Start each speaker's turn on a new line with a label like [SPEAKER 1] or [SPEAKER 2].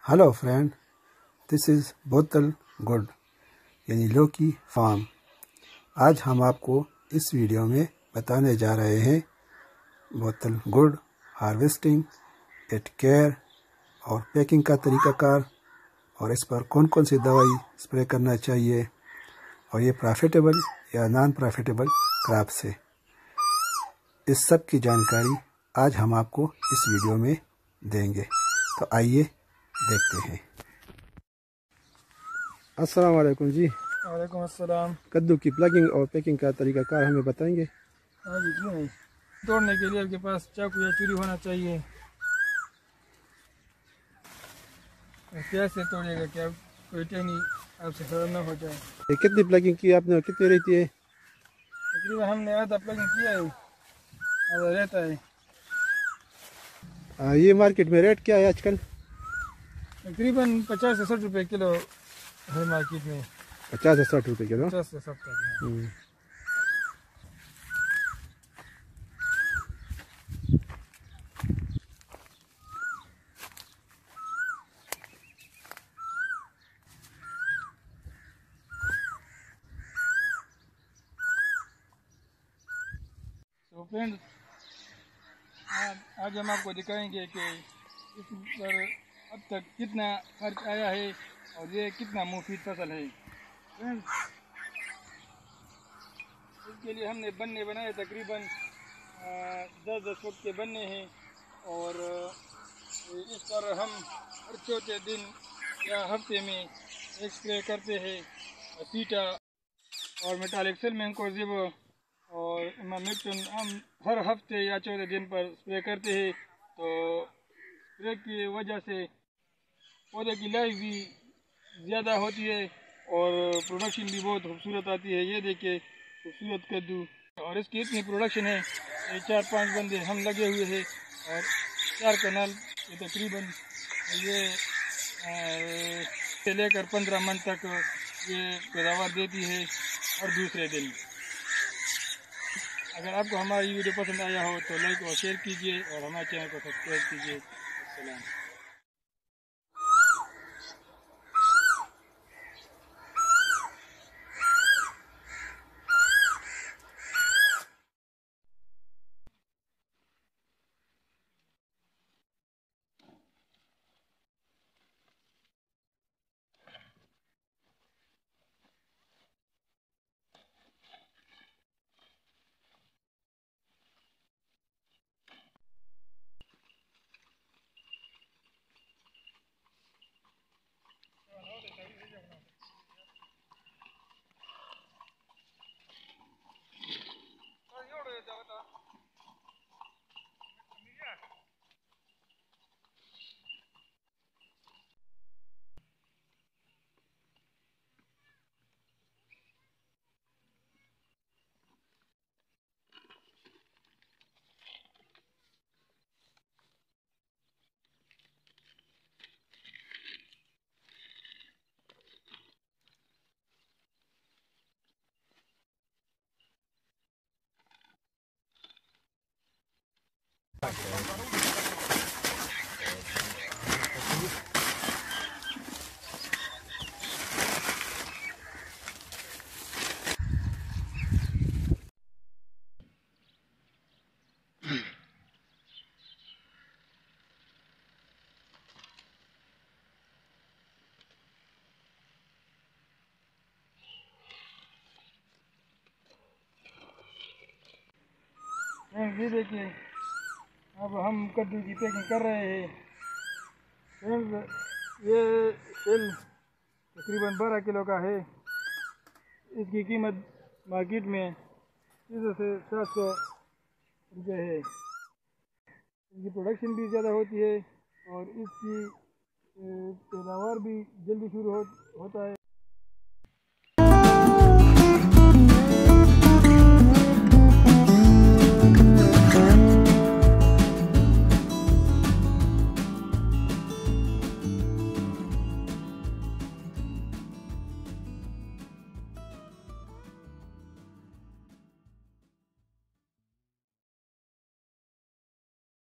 [SPEAKER 1] Hello friend, this is बोतल good यानी लौकी फार्म। आज हम आपको इस वीडियो में बताने जा रहे हैं बोतल गुड हार्वेस्टिंग, इट केयर और पैकिंग का तरीक़ाकार और इस पर कौन कौन सी दवाई स्प्रे करना चाहिए और ये प्रॉफिटेबल या नॉन प्रॉफिटेबल क्रॉप से, इस सब की जानकारी आज हम आपको इस वीडियो में देंगे। तो आइए देखते हैं। अस्सलाम वालेकुम जी।
[SPEAKER 2] वालेकुम अस्सलाम।
[SPEAKER 1] कद्दू की प्लगिंग और पैकिंग का तरीकाकार हमें बताएंगे?
[SPEAKER 2] हाँ जी, क्यों नहीं। तोड़ने के लिए आपके पास चाकू या चूरी होना चाहिए। कैसे तोड़िएगा क्या कोई टहनी आपसे खराब ना हो जाए।
[SPEAKER 1] ये कितनी प्लगिंग की आपने और कितनी रहती है?
[SPEAKER 2] तकरीबन हमने आधा प्लगिंग किया है, आधा रहता है।
[SPEAKER 1] ये मार्केट में रेट क्या है आजकल?
[SPEAKER 2] तकरीबन 50 से 60 रुपये किलो है मार्केट में।
[SPEAKER 1] 50 से 60 रुपये किलो।
[SPEAKER 2] 50 से 60 तक। तो फ्रेंड, आज हम आपको दिखाएंगे कि इस पर अब तक कितना खर्च आया है और ये कितना मुफीद फसल है। फ्रेंड, इसके लिए हमने बन्ने बनाए, तकरीबन 10-10 फुट के बन्ने हैं और इस पर हम हर चौथे दिन या हफ्ते में एक स्प्रे करते हैं सीटा और मेटालिक सेल मैंकोजेब और इमामेक्टिन। हम हर हफ्ते या चौथे दिन पर स्प्रे करते हैं, तो स्प्रे की वजह से पौधे की लाइफ भी ज़्यादा होती है और प्रोडक्शन भी बहुत खूबसूरत आती है। ये देखिए खूबसूरत कद्दू, और इसकी इतनी प्रोडक्शन है। ये 4-5 बंदे हम लगे हुए हैं और 4 कनाल ये तकरीबन ये से लेकर 15 मन तक ये पैदावार देती है हर दूसरे दिन। अगर आपको हमारी वीडियो पसंद आया हो तो लाइक और शेयर कीजिए और हमारे चैनल को सब्सक्राइब कीजिए। अस्सलाम। ये देखिए, अब हम कद्दू की पैकिंग कर रहे हैं। फ्रेंड्स, ये सेल तकरीबन 12 किलो का है। इसकी कीमत मार्केट में 300 से 700 रुपये है। इसकी प्रोडक्शन भी ज़्यादा होती है और इसकी पैदावार भी जल्दी शुरू होता है।